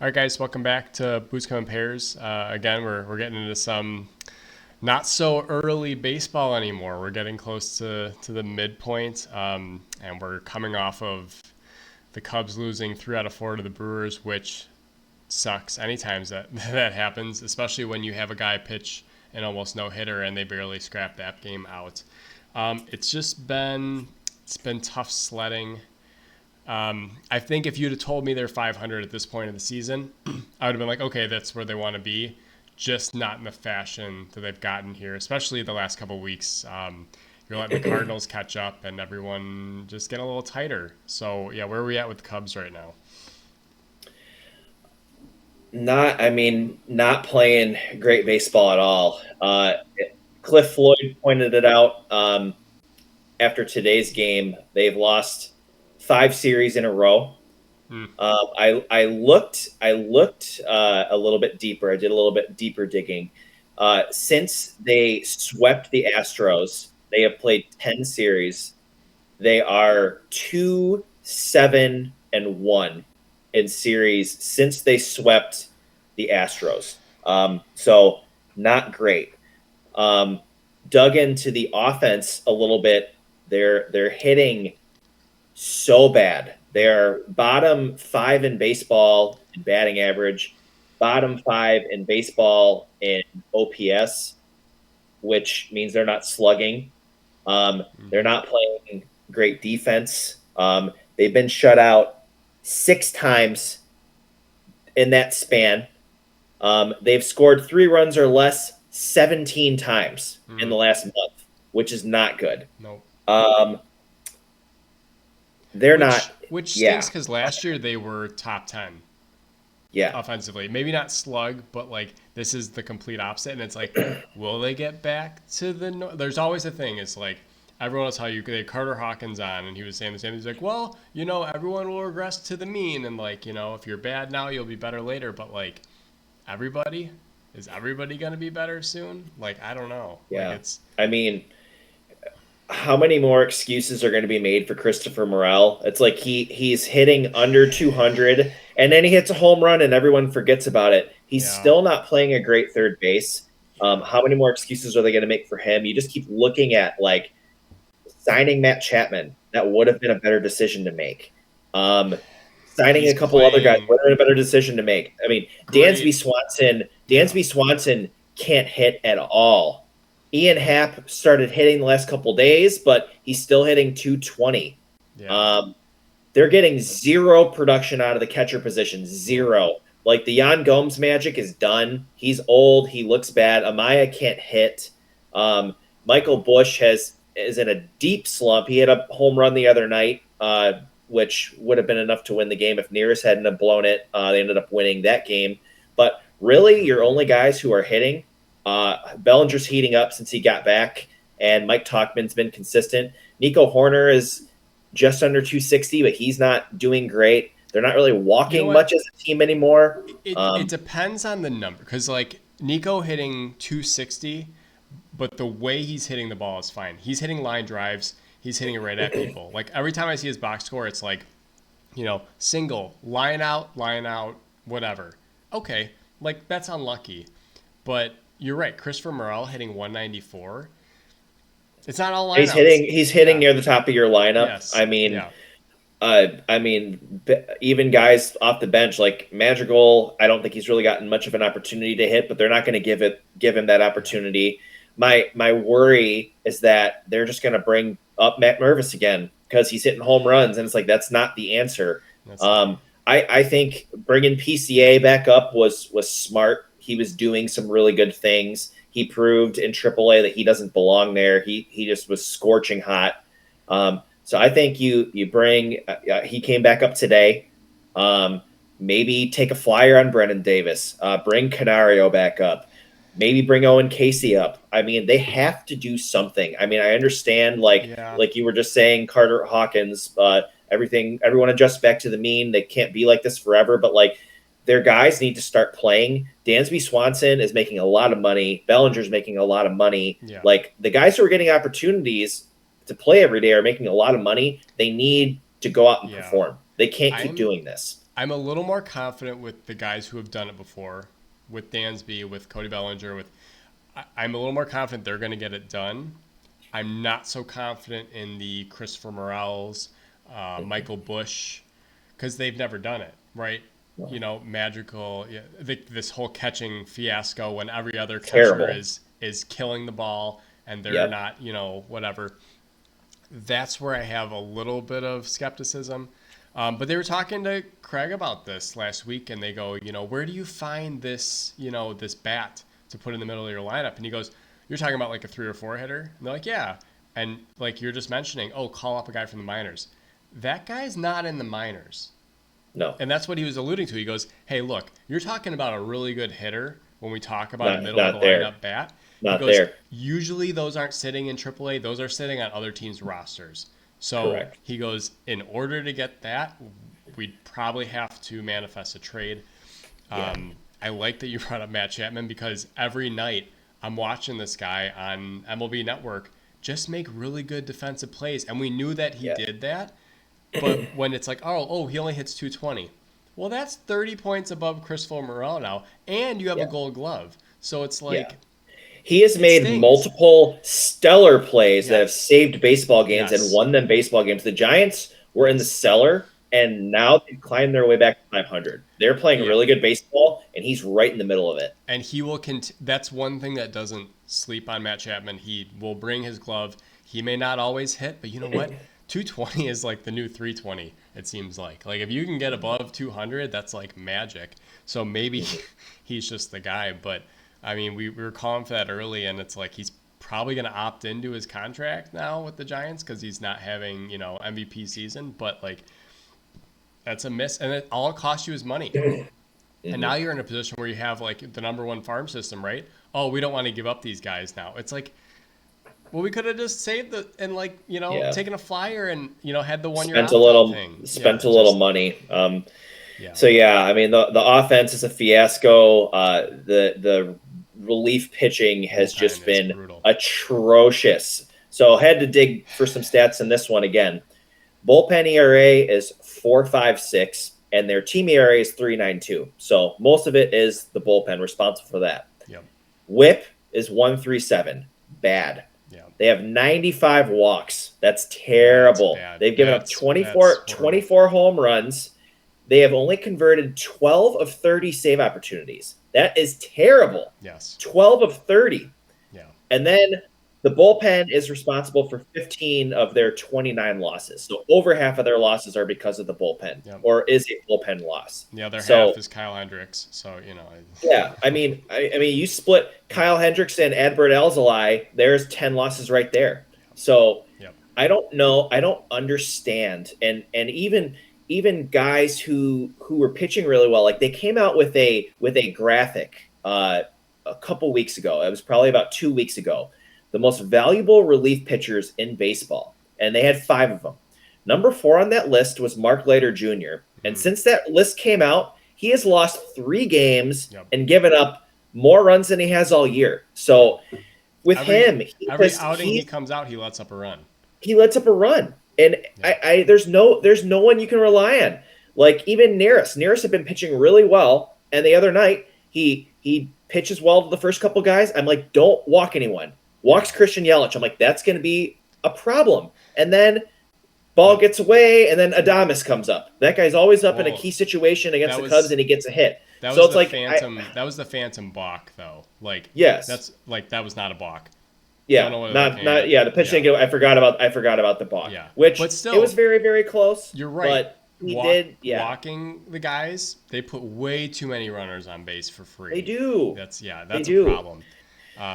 All right, guys, welcome back to Boots Come in Pairs. Again, we're getting into some not so early baseball anymore. We're getting close to the midpoint, and we're coming off of the Cubs losing 3 out of 4 to the Brewers, which sucks anytime that happens, especially when you have a guy pitch an almost no hitter and they barely scrap that game out. It's been tough sledding. I think if you'd have told me they're 500 at this point of the season, I would have been like, okay, that's where they want to be, just not in the fashion that they've gotten here, especially the last couple of weeks. You're letting the Cardinals catch up and everyone just get a little tighter. So, yeah, where are we at with the Cubs right now? Not playing great baseball at all. Cliff Floyd pointed it out after today's game. They've lost 5 series in a row. I looked a little bit deeper. I did a little bit deeper digging. Since they swept the Astros, they have played 10 series. They are 2-7-1 in series since they swept the Astros. So not great. Dug into the offense a little bit. They're hitting so bad. They're bottom 5 in baseball in batting average, bottom 5 in baseball in OPS, which means they're not slugging. They're not playing great defense. They've been shut out 6 times in that span. They've scored 3 runs or less 17 times in the last month, which is not good. Nope. Which stinks because last year they were top 10. Yeah. Offensively. Maybe not slug, but like this is the complete opposite. And it's like, will they get back to the there's always a thing. It's like everyone will tell you they had Carter Hawkins on and he was saying the same. He's like, well, everyone will regress to the mean and like, if you're bad now, you'll be better later. But like is everybody gonna be better soon? Like, I don't know. Yeah. Like how many more excuses are going to be made for Christopher Morel? It's like he's hitting under 200 and then he hits a home run and everyone forgets about it. He's still not playing a great third base. How many more excuses are they going to make for him? You just keep looking at like signing Matt Chapman. That would have been a better decision to make. Signing a couple other guys would have been a better decision to make. I mean, Dansby Swanson can't hit at all. Ian Happ started hitting the last couple days, but he's still hitting 220. Yeah. They're getting 0 production out of the catcher position. 0. Like the Yan Gomes magic is done. He's old. He looks bad. Amaya can't hit. Michael Busch is in a deep slump. He hit a home run the other night, which would have been enough to win the game if Neris hadn't have blown it. They ended up winning that game. But really, your only guys who are hitting, Bellinger's heating up since he got back, and Mike Tauchman's been consistent. Nico Horner is just under 260, but he's not doing great. They're not really walking much as a team anymore. It depends on the number, because like Nico hitting 260, but the way he's hitting the ball is fine. He's hitting line drives. He's hitting it right at people. Like every time I see his box score, it's like, single, line out, whatever. Okay, like that's unlucky, but you're right. Christopher Morel hitting 194. It's not all lineouts. He's hitting near the top of your lineup. Yes. Even guys off the bench like Madrigal, I don't think he's really gotten much of an opportunity to hit, but they're not going to give him that opportunity. My worry is that they're just going to bring up Matt Mervis again because he's hitting home runs, and it's like that's not the answer. I think bringing PCA back up was smart. He was doing some really good things. He proved in AAA that he doesn't belong there. He just was scorching hot. So I think you bring he came back up today. Maybe take a flyer on Brennan Davis. Bring Canario back up. Maybe bring Owen Casey up. I mean, they have to do something. I mean, I understand like you were just saying, Carter Hawkins, everyone adjusts back to the mean. They can't be like this forever, but like their guys need to start playing. Dansby Swanson is making a lot of money. Bellinger's making a lot of money. Yeah. Like the guys who are getting opportunities to play every day are making a lot of money. They need to go out and perform. They can't keep doing this. I'm a little more confident with the guys who have done it before, with Dansby, with Cody Bellinger. I'm a little more confident they're going to get it done. I'm not so confident in the Christopher Morels, Michael Bush, because they've never done it, right? Magical. Yeah, this whole catching fiasco when every other catcher Terrible. is killing the ball and they're Yep. not, whatever. That's where I have a little bit of skepticism. But they were talking to Craig about this last week, and they go, where do you find this, this bat to put in the middle of your lineup? And he goes, you're talking about like a 3 or 4 hitter? And they're like, yeah. And like you're just mentioning, call up a guy from the minors. That guy's not in the minors. No. And that's what he was alluding to. He goes, hey, look, you're talking about a really good hitter when we talk about a middle of the lineup bat. He goes, usually those aren't sitting in AAA. Those are sitting on other teams' rosters. So Correct. He goes, in order to get that, we'd probably have to manifest a trade. Yeah. I like that you brought up Matt Chapman because every night I'm watching this guy on MLB Network just make really good defensive plays. And we knew that he did that. But when it's like, he only hits 220. Well, that's 30 points above Christopher Morel now. And you have a Gold Glove. So it's like... He has made multiple stellar plays that have saved baseball games and won them baseball games. The Giants were in the cellar, and now they've climbed their way back to 500. They're playing really good baseball, and he's right in the middle of it. And he will that's one thing that doesn't sleep on Matt Chapman. He will bring his glove. He may not always hit, but you know what? 220 is like the new 320, it seems like. Like, if you can get above 200, that's like magic. So maybe he's just the guy. But, I mean, we were calling for that early, and it's like he's probably going to opt into his contract now with the Giants because he's not having, MVP season. But, like, that's a miss. And all it costs you is money. And now you're in a position where you have, like, the number one farm system, right? Oh, we don't want to give up these guys now. It's like, well, we could have just saved it and taken a flyer and had the 1 year spent a little thing. Spent a little money. So I mean the offense is a fiasco. The relief pitching has just been atrocious. So I had to dig for some stats in this one again. Bullpen ERA is 4.56 and their team ERA is 3.92. So most of it is the bullpen responsible for that. Yep. WHIP is 1.37. Bad. They have 95 walks. That's terrible. They've given up 24 home runs. They have only converted 12 of 30 save opportunities. That is terrible. Yes. 12 of 30. Yeah. And then the bullpen is responsible for 15 of their 29 losses. So over half of their losses are because of the bullpen, or is a bullpen loss. The other half is Kyle Hendricks. So, Yeah, I mean, you split Kyle Hendricks and Adbert Alzolay, there's 10 losses right there. So I don't know. I don't understand. And even guys who were pitching really well, like they came out with a graphic a couple weeks ago. It was probably about 2 weeks ago. The most valuable relief pitchers in baseball, and they had 5 of them. Number 4 on that list was Mark Leiter Jr., and since that list came out, he has lost 3 games and given up more runs than he has all year. So with every outing he comes out, he lets up a run. He lets up a run, and there's no one you can rely on. Like even Neris had been pitching really well, and the other night he pitches well to the first couple guys. I'm like, don't walk anyone. Walks Christian Yelich. I'm like, that's going to be a problem. And then ball gets away, and then Adames comes up. That guy's always up in a key situation against the Cubs, and he gets a hit. That was that was the phantom balk, though. Like, that's like that was not a balk. Yeah, the pitch didn't go. I forgot about the balk. Yeah, but still, it was very, very close. You're right. But walking the guys, they put way too many runners on base for free. They do. That's a problem.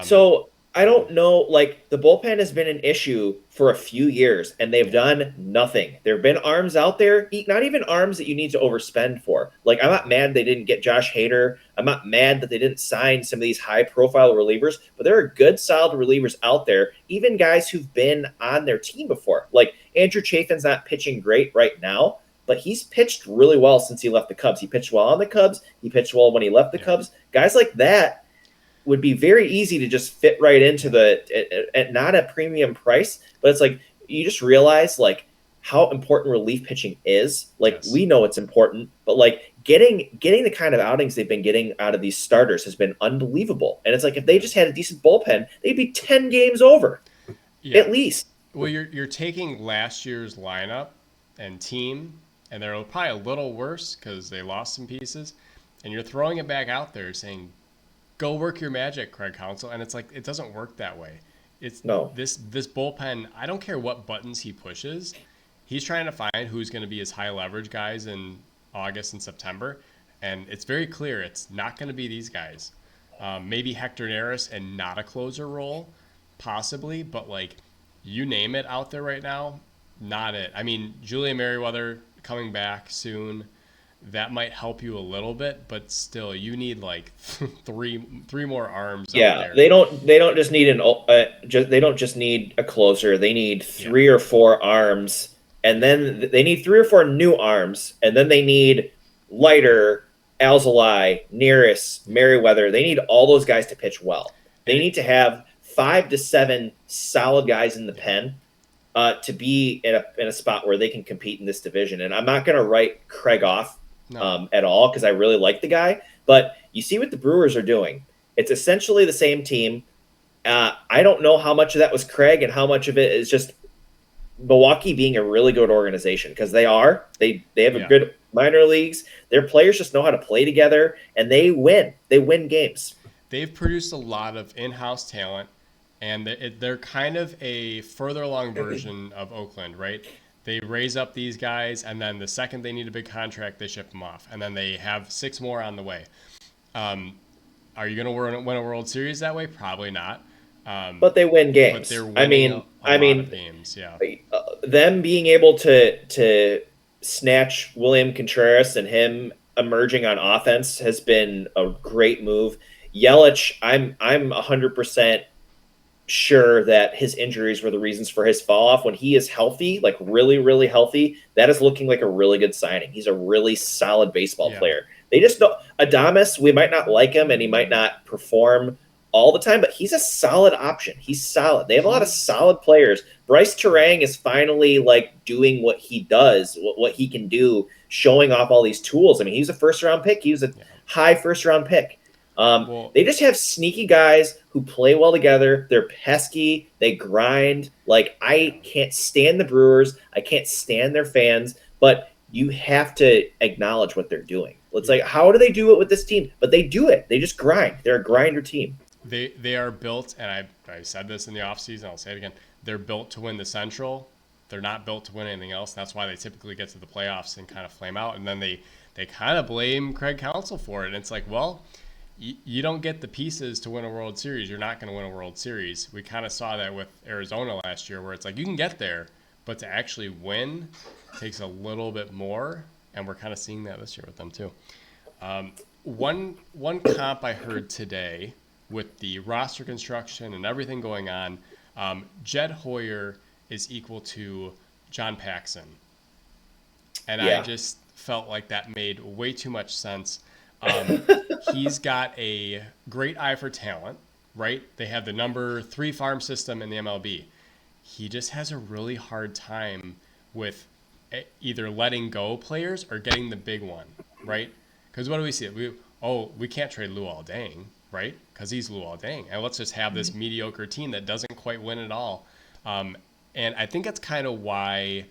So I don't know, like the bullpen has been an issue for a few years and they've done nothing. There have been arms out there, not even arms that you need to overspend for. Like, I'm not mad they didn't get Josh Hader. I'm not mad that they didn't sign some of these high profile relievers, but there are good, solid relievers out there, even guys who've been on their team before. Like Andrew Chafin's not pitching great right now, but he's pitched really well since he left the Cubs. He pitched well on the Cubs. He pitched well when he left the Cubs. Guys like that would be very easy to just fit right into at not a premium price, but it's like you just realize like how important relief pitching is. Like, Yes. we know it's important, but like getting the kind of outings they've been getting out of these starters has been unbelievable. And it's like, if they just had a decent bullpen, they'd be 10 games over Yeah. at least. Well, you're taking last year's lineup and team, and they're probably a little worse because they lost some pieces, and you're throwing it back out there saying, "Go work your magic, Craig Counsell," and it's like it doesn't work that way. It's No. this bullpen. I don't care what buttons he pushes. He's trying to find who's going to be his high leverage guys in August and September, and it's very clear it's not going to be these guys. Maybe Hector Neris and not a closer role, possibly, but like you name it out there right now, not it. I mean, Julian Merriweather coming back soon, that might help you a little bit, but still, you need like three more arms out Yeah, there. they don't just need they don't just need a closer. They need Yeah, 3 or 4 arms, and yeah, then they need 3 or 4 new arms, and then they need Leiter, Alzolay, Nearest, Merriweather. They need all those guys to pitch well. They and need to have 5 to 7 solid guys in the pen to be in a spot where they can compete in this division. And I'm not going to write Craig off no, at all because I really like the guy. But you see what the Brewers are doing. It's essentially the same team. I don't know how much of that was Craig and how much of it is just Milwaukee being a really good organization, because they are. They have a yeah. good minor leagues. Their players just know how to play together, and they win. They win games. They've produced a lot of in-house talent, and they're kind of a further along version of Oakland, right? They raise up these guys, and then the second they need a big contract, they ship them off, and then they have 6 more on the way. Are you going to win a World Series that way? Probably not. But they win But games. they're I winning mean, a lot of games. Yeah. them being able to snatch William Contreras and him emerging on offense has been a great move. Yelich, I'm 100% sure that his injuries were the reasons for his fall off. When he is healthy, like really, really healthy, that is looking like a really good signing. He's a really solid baseball Yeah. player. They just don't. Adames, we might not like him and he might not perform all the time, but he's a solid option. He's solid. They have a lot of solid players. Bryce Terang is finally like doing what he does, what he can do, showing off all these tools. I mean, he's a first round pick. He was a high first round pick. Well, They just have sneaky guys who play well together. They're pesky. They grind. Like, yeah. I can't stand the Brewers. I can't stand their fans, but you have to acknowledge what they're doing. It's like, how do they do it with this team? But they do it. They just grind. They're a grinder team. They are built, and I said this in the offseason, I'll say it again. They're built to win the Central. They're not built to win anything else. That's why they typically get to the playoffs and kind of flame out. And then they kind of blame Craig Counsell for it. And it's like, well, you don't get the pieces to win a World Series. You're not going to win a World Series. We kind of saw that with Arizona last year, where it's like you can get there, but to actually win takes a little bit more. And we're kind of seeing that this year with them too. One comp I heard today with the roster construction and everything going on, Jed Hoyer is equal to John Paxson. And I just felt like that made way too much sense. He's got a great eye for talent, right? They have the number 3 farm system in the MLB. He just has a really hard time with either letting go players or getting the big one, right? Because what do we see? We can't trade Luol Deng, right? Because he's Luol Deng. And let's just have this mediocre team that doesn't quite win at all. And I think that's kind of why,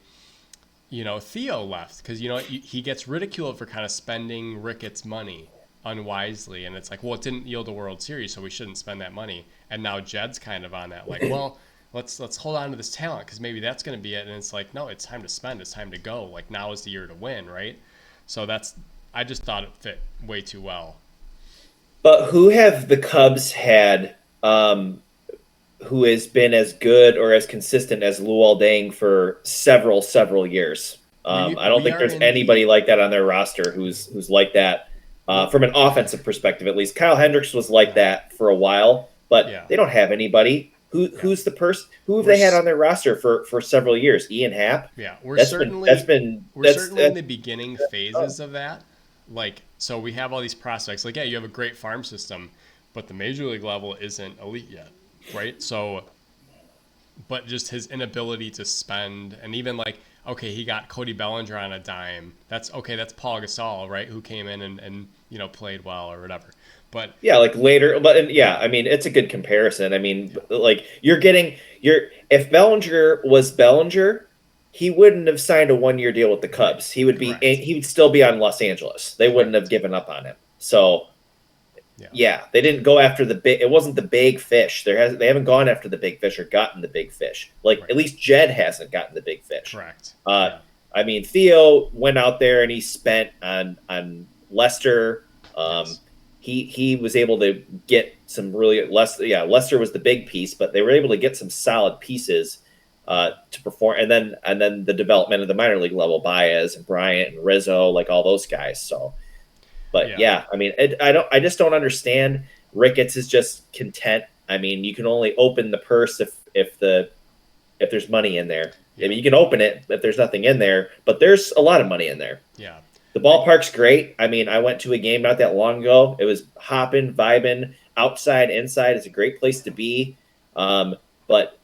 Theo left. Because, he gets ridiculed for kind of spending Ricketts' money unwisely. And it's like, well, it didn't yield a World Series, so we shouldn't spend that money. And now Jed's kind of on that. Like, well, let's hold on to this talent because maybe that's going to be it. And it's like, no, it's time to spend. It's time to go. Like, now is the year to win, right? So I just thought it fit way too well. But who have the Cubs had who has been as good or as consistent as Luol Deng for several years? I don't think there's anybody like that on their roster who's like that from an offensive perspective, at least. Kyle Hendricks was like that for a while, but they don't have anybody. Who's the person? Who have they had on their roster for several years? Ian Happ. Yeah, we're certainly in the beginning phases of that. Like, so we have all these prospects. Like, yeah, you have a great farm system, but the major league level isn't elite yet, right? So, but just his inability to spend, and even like, okay, he got Cody Bellinger on a dime. That's okay. That's Paul Gasol, right? Who came in and played well or whatever. But Yeah, like later, but yeah, I mean, it's a good comparison. I mean, yeah, like if Bellinger was Bellinger, he wouldn't have signed a 1 year deal with the Cubs. correct, He would still be on Los Angeles. They wouldn't have correct. given up on him. So Yeah, yeah, they didn't go after the big. It wasn't the big fish. They haven't gone after the big fish or gotten the big fish. Like at right, least Jed hasn't gotten the big fish. correct. Uh, Yeah, I mean, Theo went out there and he spent on Lester. Um, yes, he was able to get some really Lester. Yeah, Lester was the big piece, but they were able to get some solid pieces to perform. And then the development of the minor league level, Baez and Bryant and Rizzo, like all those guys. So, but yeah. yeah, I mean, I just don't understand. Ricketts is just content. I mean, you can only open the purse if there's money in there. I Yeah, mean, you can open it if there's nothing in there, but there's a lot of money in there. yeah. The ballpark's great. I mean, I went to a game not that long ago. It was hopping, vibing, outside, inside. It's a great place to be. But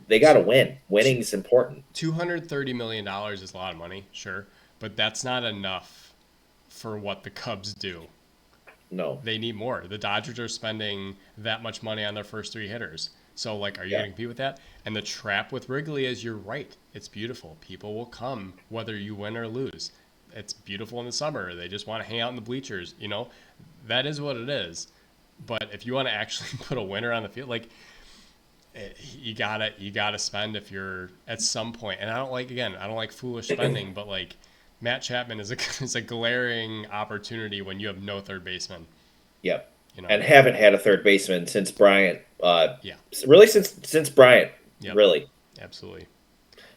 they got to win. Winning is important. $230 million is a lot of money, sure, but that's not enough for what the Cubs do. No. They need more. The Dodgers are spending that much money on their first three hitters. So, like, are you Yeah. going to compete with that? And the trap with Wrigley is you're right. It's beautiful. People will come whether you win or lose. It's beautiful in the summer. They just want to hang out in the bleachers. That is what it is. But if you want to actually put a winner on the field, like, you gotta spend if you're at some point. And I don't like foolish spending, but like Matt Chapman is a is a glaring opportunity when you have no third baseman. Yep. You know, And haven't had a third baseman since Bryant. yeah, Really since Bryant. yep, Really. absolutely.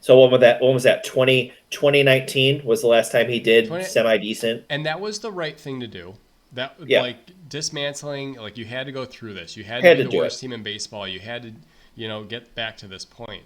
So when was that? 2019 was the last time he did 20, semi decent. and that was the right thing to do. That Yeah. like dismantling, like you had to go through this. You had to Had be to the do worst it. team in baseball. You had to, get back to this point.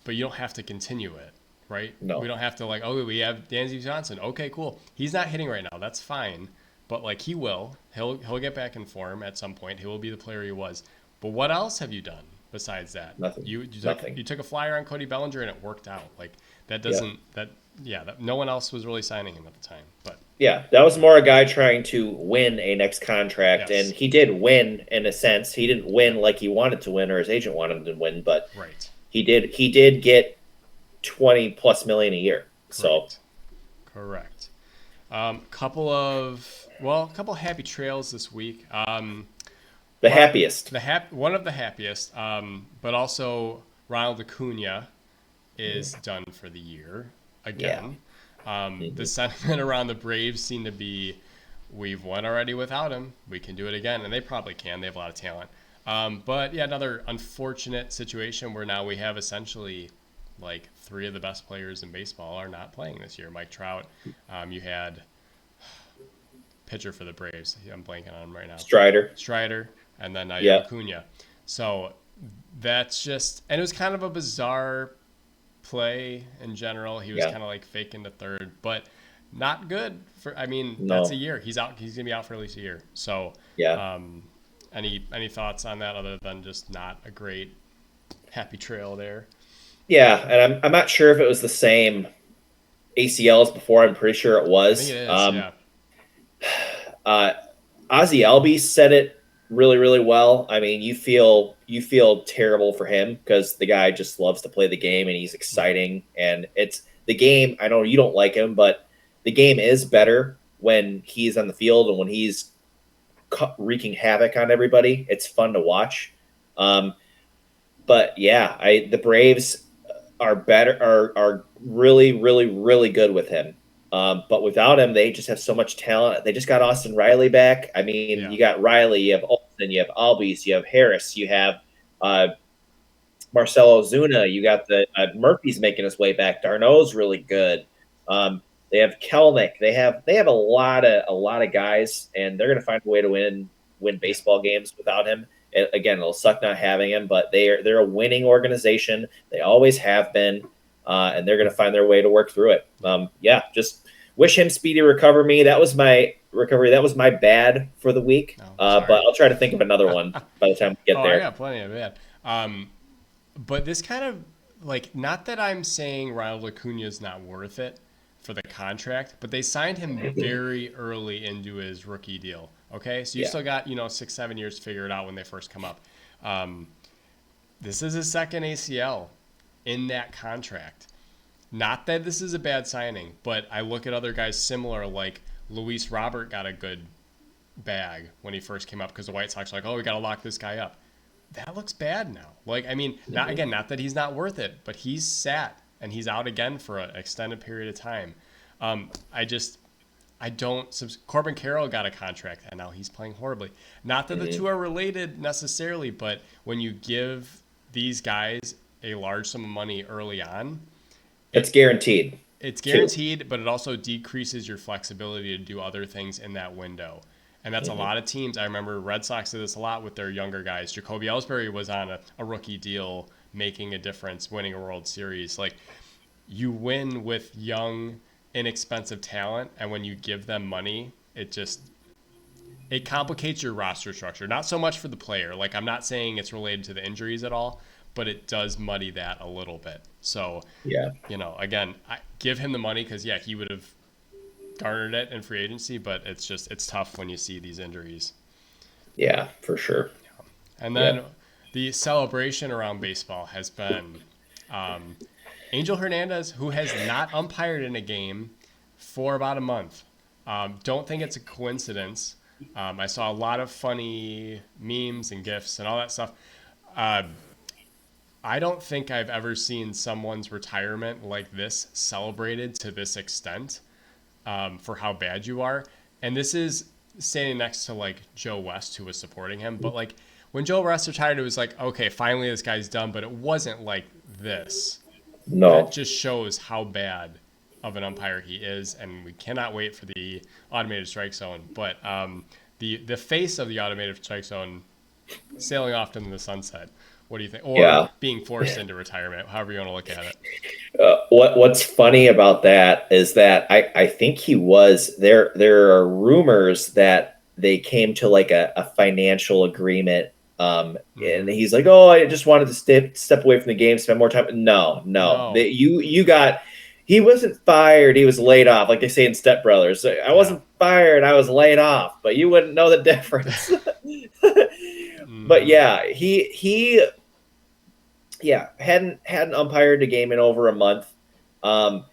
But you don't have to continue it, right? We No. don't have to like, oh, we have Dansby Johnson. Okay, cool. He's not hitting right now. That's fine. But like he will. He'll get back in form at some point. He will be the player he was. But what else have you done besides that? Nothing. You Nothing. took a flyer on Cody Bellinger and it worked out. Like that Yeah. doesn't that yeah, that, no one else was really signing him at the time. But Yeah. That was more a guy trying to win a next contract. And yes. he did win in a sense. He didn't win Yep. like he wanted to win or his agent wanted him to win, but Right. he did get 20 plus million a year. So Correct. Correct. Couple happy trails this week. the happiest. One of the happiest, but also Ronald Acuna is done for the year again. The sentiment around the Braves seem to be, we've won already without him. We can do it again, and they probably can. They have a lot of talent. But yeah, another unfortunate situation where now we have essentially like three of the best players in baseball are not playing this year. Mike Trout, you had pitcher for the Braves. I'm blanking on him right now. Strider, and then now you have Yeah. Acuna. So that's just, and it was kind of a bizarre play in general. He was Yeah. kind of like faking the third, but not good for. I mean, that's No. a year. He's out. He's gonna be out for at least a year. So, Yeah. any thoughts on that other than just not a great happy trail there? Yeah, and I'm not sure if it was the same ACL as before. I'm pretty sure it I think was. it is. Yeah. Uh, Ozzy Albies said it really, really well. I mean, you feel terrible for him because the guy just loves to play the game and he's exciting. And it's the game. I know you don't like him, but the game is better when he's on the field and when he's wreaking havoc on everybody. It's fun to watch. Um, but yeah, the Braves are better, are really, really, really good with him. But without him, they just have so much talent. They just got Austin Riley back. I mean, Yeah. you got Riley, you have Olsen, you have Albies, you have Harris, you have uh, Marcelo Zuna. You got the Murphy's making his way back. Darno's really good. They have Kelnick. They have a lot of guys, and they're going to find a way to win baseball games without him. Again, it'll suck not having him, but they're a winning organization. They always have been, and they're going to find their way to work through it. Yeah, just wish him speedy recovery. That was my recovery. That was my bad for the week. Oh, But I'll try to think of another one by the time we get I there. got plenty of bad. But this kind of like, not that I'm saying Ronald Acuna is not worth it for the contract, but they signed him very early into his rookie deal. Okay, so you Yeah. still got 6-7 years to figure it out when they first come up. This is his second ACL in that contract. Not that this is a bad signing, but I look at other guys similar, like Luis Robert got a good bag when he first came up because the White Sox were like, oh, we got to lock this guy up. That looks bad now. Like, I mean, not that he's not worth it, but he's sat and he's out again for an extended period of time. I just, I don't. Corbin Carroll got a contract and now he's playing horribly. Not that the two are related necessarily, but when you give these guys a large sum of money early on, It's it guaranteed. it's Too. guaranteed, but it also decreases your flexibility to do other things in that window. And that's a Hmm. lot of teams. I remember Red Sox did this a lot with their younger guys. Jacoby Ellsbury was on a rookie deal, making a difference, winning a World Series. Like, you win with young, inexpensive talent, and when you give them money, it complicates your roster structure. Not so much for the player. Like, I'm not saying it's related to the injuries at all, but it does muddy that a little bit. So, Yeah. again, I give him the money because yeah, he would have garnered it in free agency, but it's tough when you see these injuries. Yeah, for sure. And Yeah. then the celebration around baseball has been um, Angel Hernandez, who has not umpired in a game for about a month. Don't think it's a coincidence. I saw a lot of funny memes and gifs and all that stuff. Uh, I don't think I've ever seen someone's retirement like this celebrated to this extent, for how bad you are. And this is standing next to like Joe West, who was supporting him. But like when Joe West retired, it was like, okay, finally this guy's done. But it wasn't like this. That No. just shows how bad of an umpire he is. And we cannot wait for the automated strike zone. But the face of the automated strike zone sailing off into the sunset. What do you think? Or Yeah. being forced into retirement, however you want to look at it. What's funny about that is that I think he was there. There are rumors that they came to like a financial agreement. And Mm-hmm. he's like, "Oh, I just wanted to step away from the game, spend more time." No, no, No. you got. He wasn't fired. He was laid off, like they say in Step Brothers. I Yeah. wasn't fired. I was laid off, but you wouldn't know the difference. But Mm-hmm. yeah, he yeah, hadn't umpired a game in over a month.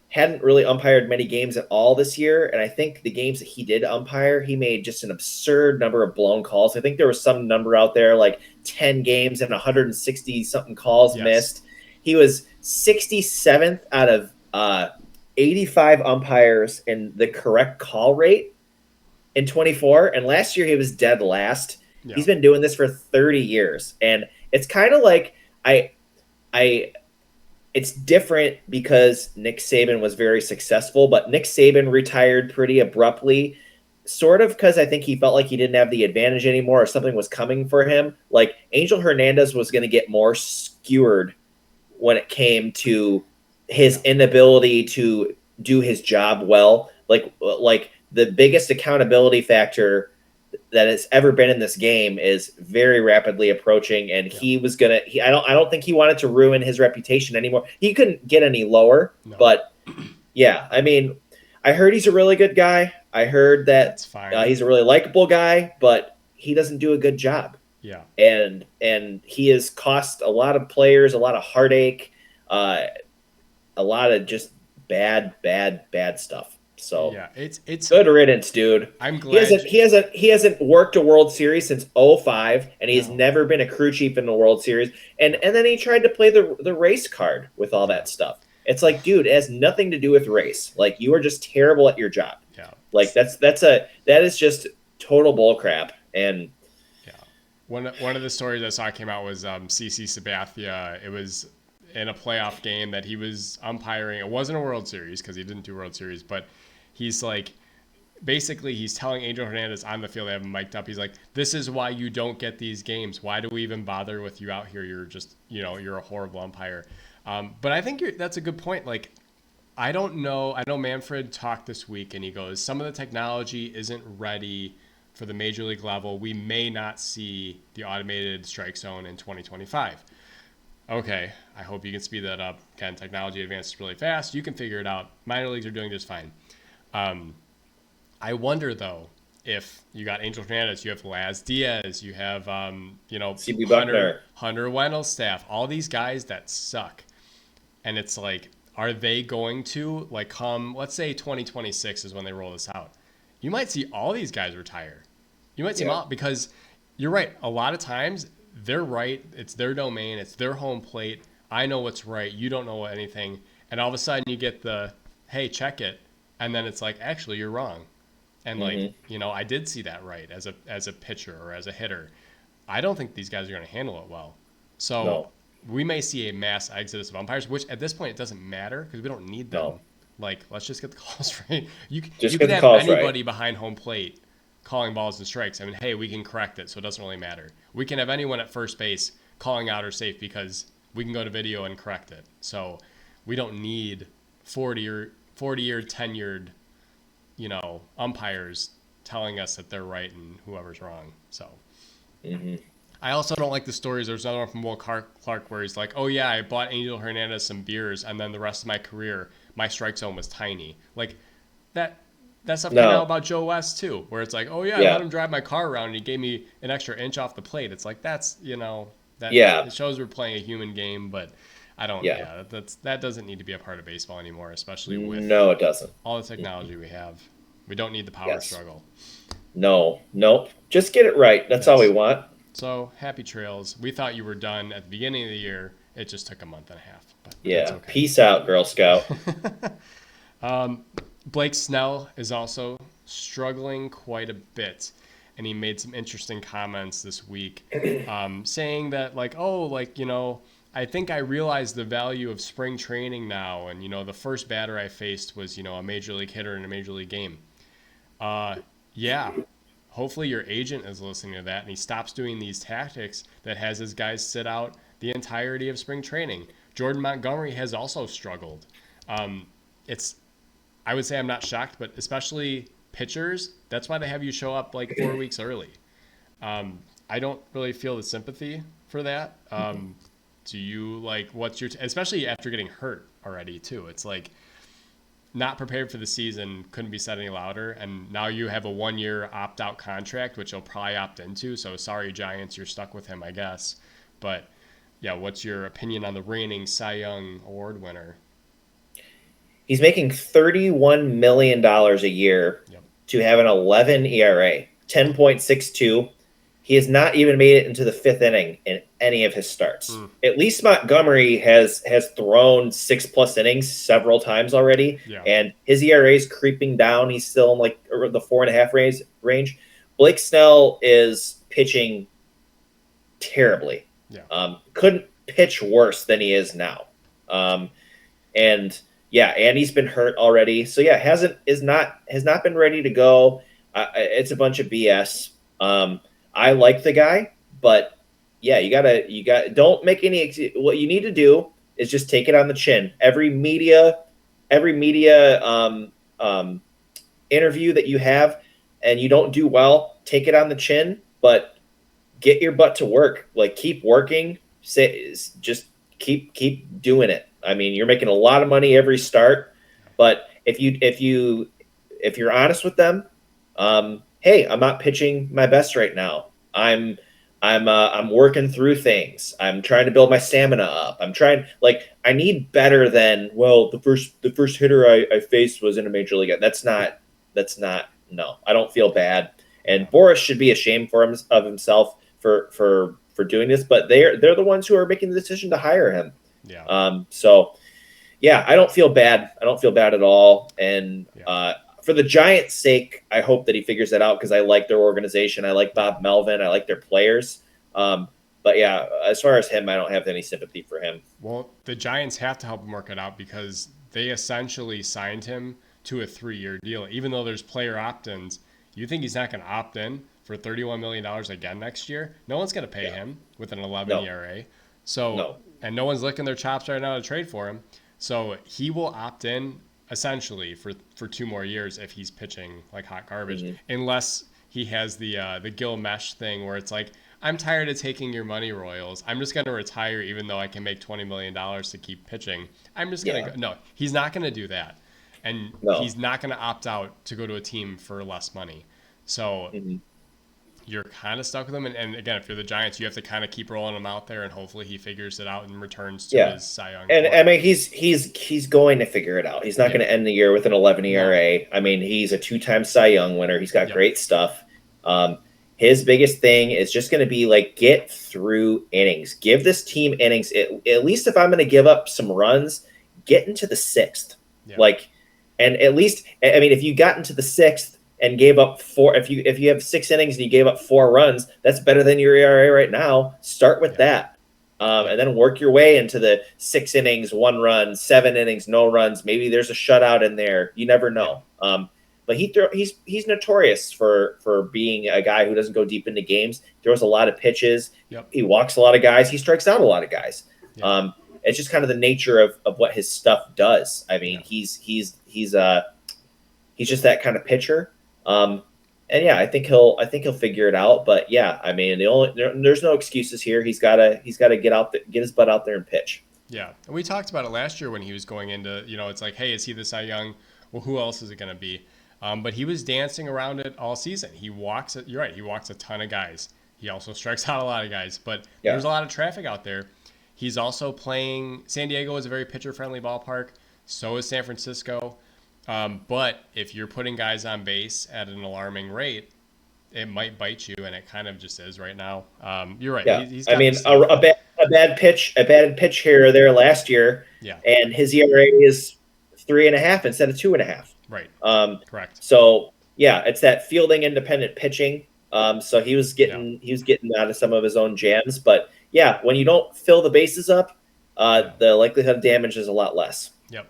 Hadn't really umpired many games at all this year, and I think the games that he did umpire, he made just an absurd number of blown calls. I think there was some number out there like 10 games and 160 something calls Yes. missed. He was 67th out of 85 umpires in the correct call rate in 24, and last year he was dead last. Yeah. He's been doing this for 30 years, and it's kind of like I it's different because Nick Saban was very successful, but Nick Saban retired pretty abruptly, sort of because I think he felt like he didn't have the advantage anymore or something was coming for him. Like Angel Hernandez was going to get more skewered when it came to his Yeah. inability to do his job well. Like the biggest accountability factor that has ever been in this game is very rapidly approaching, and Yeah. he was gonna. I don't think he wanted to ruin his reputation anymore. He couldn't get any lower, No. but yeah, I mean, I heard he's a really good guy. I heard that That's fine. he's a really likable guy, but he doesn't do a good job, Yeah. and he has cost a lot of players a lot of heartache, uh, a lot of just bad stuff. So Yeah. It's good riddance, dude. I'm He glad hasn't you, he hasn't he hasn't worked a World Series since '05, and he's no. never been a crew chief in the World Series. And then he tried to play the race card with all Yeah. that stuff. It's like, dude, it has nothing to do with race. Like you are just terrible at your job. Yeah. Like that is just total bull crap. And Yeah. One of the stories I saw came out was CC Sabathia. It was in a playoff game that he was umpiring. It wasn't a World Series because he didn't do World Series, but he's like, basically he's telling Angel Hernandez on the field, they have him mic'd up. He's like, "This is why you don't get these games. Why do we even bother with you out here? You're just, you're a horrible umpire." But I think that's a good point. Like, I don't know. I know Manfred talked this week and he goes, some of the technology isn't ready for the major league level. We may not see the automated strike zone in 2025. Okay, I hope you can speed that up. Again, technology advances really fast. You can figure it out. Minor leagues are doing just fine. Um, I wonder though if you got Angel Hernandez, you have Laz Diaz, you have CB Hunter Buckner. Wendell's staff, all these guys that suck, and it's like, are they going to like come? Let's say 2026 is when they roll this out. You might see all these guys retire. You might see them Yeah. all because you're right. A lot of times they're right. It's their domain. It's their home plate. I know what's right. You don't know anything. And all of a sudden you get the, hey, check it. And then it's like, actually, you're wrong. And like, Hmm. I did see that right as a pitcher or as a hitter. I don't think these guys are going to handle it well. So No. we may see a mass exodus of umpires, which at this point it doesn't matter because we don't need them. No. Like, let's just get the calls right. You Just could get the have calls right. anybody behind home plate calling balls and strikes. I mean, hey, we can correct it, so it doesn't really matter. We can have anyone at first base calling out or safe because we can go to video and correct it. So we don't need 40 year tenured, umpires telling us that they're right and whoever's wrong. So Hmm. I also don't like the stories. There's another one from Will Clark where he's like, "Oh yeah, I bought Angel Hernandez some beers, and then the rest of my career, my strike zone was tiny." Like that. That stuff came out No. about Joe West too, where it's like, "Oh yeah, I let Yeah. him drive my car around, and he gave me an extra inch off the plate." It's like that's that Yeah. it shows we're playing a human game, but I don't. Yeah. Yeah, that doesn't need to be a part of baseball anymore, especially with No, it doesn't. all the technology we have. We don't need the power Yes. struggle. No. Nope. Just get it right. That's all we Yes. want. So happy trails. We thought you were done at the beginning of the year. It just took a month and a half, but that's Yeah. okay. Peace out, Girl Scout. Blake Snell is also struggling quite a bit, and he made some interesting comments this week, saying that I think I realize the value of spring training now, and the first batter I faced was a major league hitter in a major league game. Yeah, hopefully your agent is listening to that and he stops doing these tactics that has his guys sit out the entirety of spring training. Jordan Montgomery has also struggled. It's I would say I'm not shocked, but especially pitchers, that's why they have you show up like 4 weeks early. I don't really feel the sympathy for that. Do you like what's your especially after getting hurt already too? It's like not prepared for the season couldn't be said any louder, and now you have a 1 year opt-out contract which you'll probably opt into, so sorry Giants, you're stuck with him, I guess. But yeah, what's your opinion on the reigning Cy Young award winner? He's making $31 million a year Yep. to have an 11 ERA, 10.62. He has not even made it into the fifth inning in any of his starts. Mm, At least Montgomery has thrown 6+ innings several times already, yeah. and his ERA is creeping down. He's still in like the 4.5 range. Blake Snell is pitching terribly. Yeah. Couldn't pitch worse than he is now. And yeah, and he's been hurt already. So yeah, has not been ready to go. It's a bunch of BS. I like the guy, but yeah, don't make any. What you need to do is just take it on the chin. Every media interview that you have, and you don't do well, take it on the chin, but get your butt to work. Like keep working. Just keep doing it. I mean, you're making a lot of money every start, but if you're honest with them, hey, I'm not pitching my best right now. I'm working through things. I'm trying to build my stamina up. I need better than, well, the first hitter I faced was in a major league. That's not no. I don't feel bad. Yeah. And Boris should be ashamed of himself for doing this, but they're the ones who are making the decision to hire him. Yeah. So yeah, I don't feel bad. I don't feel bad at all. And Yeah. for the Giants' sake, I hope that he figures that out because I like their organization. I like Bob Melvin. I like their players. But yeah, as far as him, I don't have any sympathy for him. Well, the Giants have to help him work it out because they essentially signed him to a 3 year deal. Even though there's player opt-ins, you think he's not going to opt in for $31 million again next year? No one's going to pay him with an 11 No. ERA. So, No. and no one's licking their chops right now to trade for him. So he will opt in essentially for 2 more years if he's pitching like hot garbage, Mhm. unless he has the Gil Mesh thing where it's like, I'm tired of taking your money, Royals. I'm just going to retire, even though I can make $20 million to keep pitching. I'm just going to Yeah, go. No, he's not going to do that, and no. he's not going to opt out to go to a team for less money. So Mhm. you're kind of stuck with him. And again, if you're the Giants, you have to kind of keep rolling him out there, and hopefully he figures it out and returns to Yeah. his Cy Young And I form. mean, he's going to figure it out. He's not Yeah. going to end the year with an 11 No. ERA. I mean, he's a two-time Cy Young winner. He's got Yep. great stuff. Um, his biggest thing is just going to be like get through innings. Give this team innings. At least if I'm going to give up some runs, get into the sixth. Yep. Like, and at least I mean, if you got into the sixth and gave up four, if you have 6 innings and you gave up 4 runs, that's better than your ERA right now. Start with Yep. that. And then work your way into the 6 innings, 1 run, 7 innings, no runs. Maybe there's a shutout in there. You never know. But he's notorious for being a guy who doesn't go deep into games. Throws a lot of pitches. Yep. He walks a lot of guys. He strikes out a lot of guys. Yep. It's just kind of the nature of what his stuff does. I mean, Yeah. he's just that kind of pitcher. And yeah, I think he'll figure it out. But yeah, I mean, there's no excuses here. He's gotta get his butt out there and pitch. Yeah, and we talked about it last year when he was going into, it's like, hey, is he the Cy Young? Well, who else is it going to be? But he was dancing around it all season. You're right, he walks a ton of guys. He also strikes out a lot of guys, but Yeah. there's a lot of traffic out there. He's also playing, San Diego is a very pitcher-friendly ballpark. So is San Francisco. But if you're putting guys on base at an alarming rate, it might bite you, and it kind of just is right now. You're right. Yeah, He's I got mean, the stuff. a bad pitch here or there last year, Yeah, and his ERA is 3.5 instead of 2.5. right. Correct. So yeah, it's that fielding independent pitching. So he was getting out of some of his own jams, but yeah, when you don't fill the bases up, the likelihood of damage is a lot less. Yep,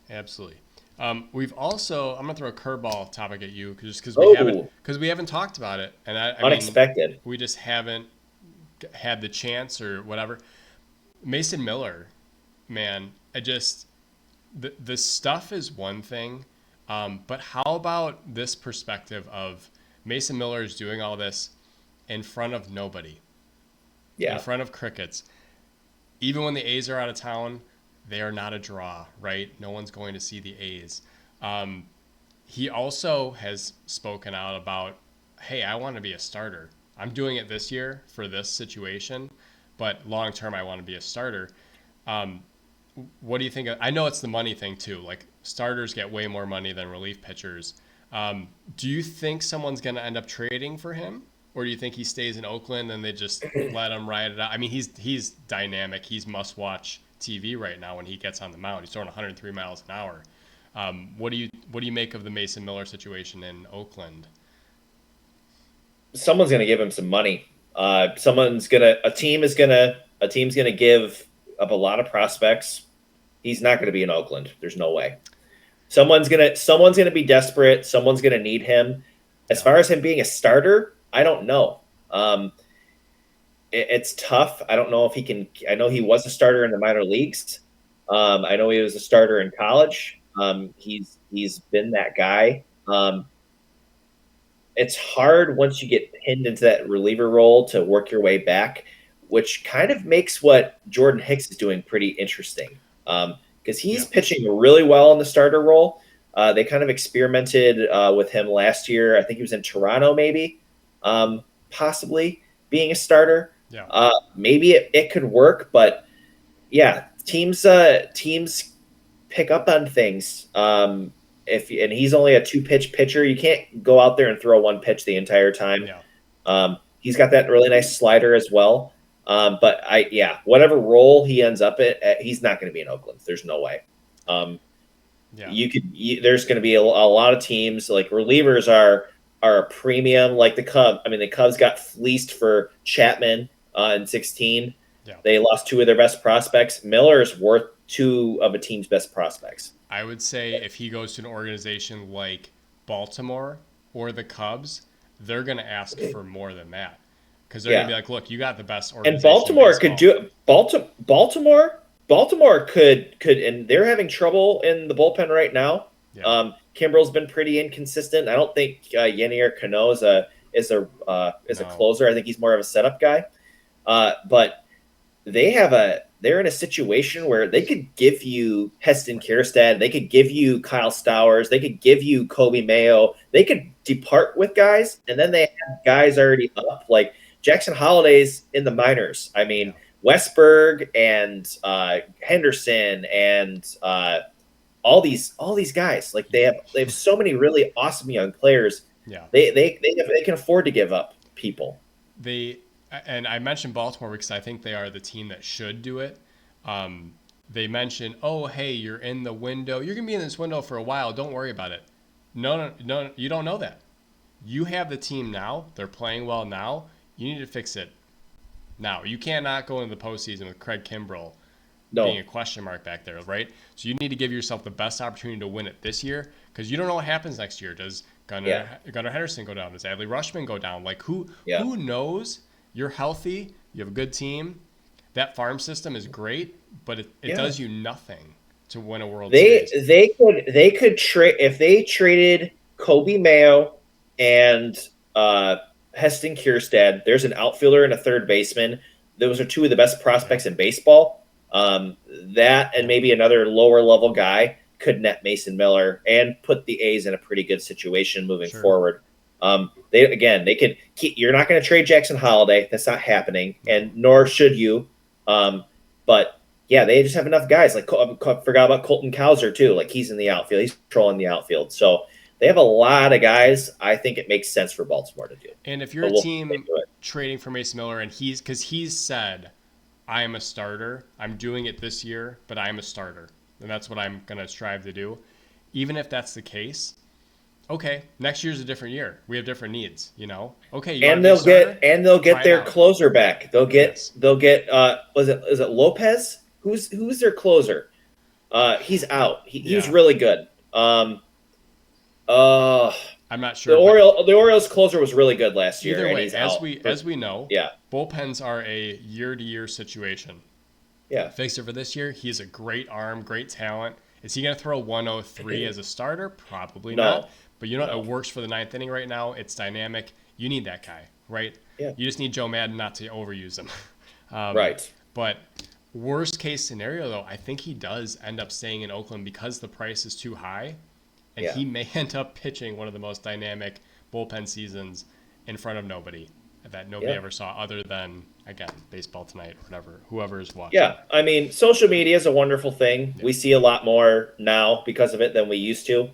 absolutely. We've also, I'm gonna throw a curveball topic at you because we haven't talked about it, and I Unexpected. mean, we just haven't had the chance or whatever. Mason Miller, man, the stuff is one thing, but how about this perspective of Mason Miller is doing all this in front of nobody, in front of crickets, even when the A's are out of town. They are not a draw, right? No one's going to see the A's. He also has spoken out about, hey, I want to be a starter. I'm doing it this year for this situation, but long term, I want to be a starter. What do you think? I know it's the money thing too. Like starters get way more money than relief pitchers. Do you think someone's going to end up trading for him? Or do you think he stays in Oakland and they just let him ride it out? I mean, he's dynamic. He's must-watch TV right now when he gets on the mound. He's throwing 103 miles an hour. What do you make of the Mason Miller situation in Oakland? Someone's going to give him some money. A team's gonna give up a lot of prospects. He's not going to be in Oakland. There's no way. Someone's gonna be desperate. Someone's gonna need him. As far as him being a starter, I don't know. It's tough. I don't know if he can. I know he was a starter in the minor leagues. I know he was a starter in college. He's been that guy. It's hard once you get pinned into that reliever role to work your way back, which kind of makes what Jordan Hicks is doing pretty interesting. Because he's pitching really well in the starter role. They kind of experimented with him last year. I think he was in Toronto, maybe, possibly being a starter. Yeah. Maybe it could work, but yeah, teams pick up on things. And he's only a 2-pitch pitcher. You can't go out there and throw one pitch the entire time. Yeah. He's got that really nice slider as well. But whatever role he ends up at, he's not going to be in Oakland. There's no way. There's going to be a lot of teams like relievers are a premium, like the Cubs. I mean, the Cubs got fleeced for Chapman in 2016. Yeah. They lost 2 of their best prospects. Miller is worth 2 of a team's best prospects. I would say if he goes to an organization like Baltimore or the Cubs, they're going to ask for more than that. Because they're going to be like, look, you got the best organization. And Baltimore could do it. Baltimore could, and they're having trouble in the bullpen right now. Yeah. Kimbrel's been pretty inconsistent. I don't think Yenier Cano is a as a No. closer. I think he's more of a setup guy. But they're in a situation where they could give you Heston Kjerstad, they could give you Kyle Stowers, they could give you Kobe Mayo, they could depart with guys, and then they have guys already up. Like Jackson Holliday's in the minors. I mean, Westberg and Henderson and all these guys. Like they have so many really awesome young players. Yeah. They can afford to give up people. And I mentioned Baltimore because I think they are the team that should do it. They mentioned, oh, hey, you're in the window. You're going to be in this window for a while. Don't worry about it. No, you don't know that. You have the team now. They're playing well now. You need to fix it now. You cannot go into the postseason with Craig Kimbrell being a question mark back there, right? So you need to give yourself the best opportunity to win it this year because you don't know what happens next year. Does Gunnar Henderson go down? Does Adley Rutschman go down? Like, who knows? You're healthy. You have a good team. That farm system is great, but it does you nothing to win a World Series. They could trade if they traded Kobe Mayo and Heston Kjerstad. There's an outfielder and a third baseman. Those are two of the best prospects in baseball. That and maybe another lower level guy could net Mason Miller and put the A's in a pretty good situation moving forward. They could keep. You're not going to trade Jackson Holliday. That's not happening, and nor should you. But yeah, they just have enough guys. Like forgot about Colton Cowser too. Like he's in the outfield. He's controlling the outfield. So they have a lot of guys. I think it makes sense for Baltimore to do. And if you're a team trading for Mason Miller, and he's said, I am a starter. I'm doing it this year, but I am a starter, and that's what I'm going to strive to do. Even if that's the case. Okay, next year's a different year. We have different needs, you know. Okay, they'll get their closer back. They'll get is it Lopez? Who's their closer? He's out. He was really good. I'm not sure. The Orioles closer was really good last year. Either way, and as we know, bullpens are a year-to-year situation. Yeah, Fix it for this year. He's a great arm, great talent. Is he going to throw 103 as a starter? Probably not. But it works for the ninth inning right now. It's dynamic. You need that guy, right? Yeah. You just need Joe Madden not to overuse him. Right. But worst case scenario, though, I think he does end up staying in Oakland because the price is too high. And he may end up pitching one of the most dynamic bullpen seasons in front of nobody that nobody ever saw other than, again, Baseball Tonight or whoever is watching. Yeah, I mean, social media is a wonderful thing. Yeah. We see a lot more now because of it than we used to.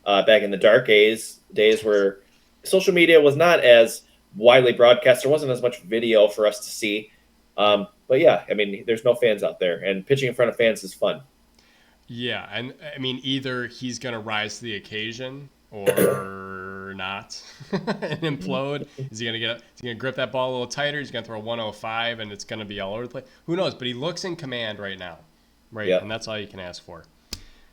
Back in the dark days where social media was not as widely broadcast. There wasn't as much video for us to see. But yeah, I mean, there's no fans out there, and pitching in front of fans is fun. Yeah, and I mean, either he's going to rise to the occasion or not and implode. Is he going to grip that ball a little tighter? He's going to throw 105 and it's going to be all over the place. Who knows? But he looks in command right now, right? Yep. And that's all you can ask for.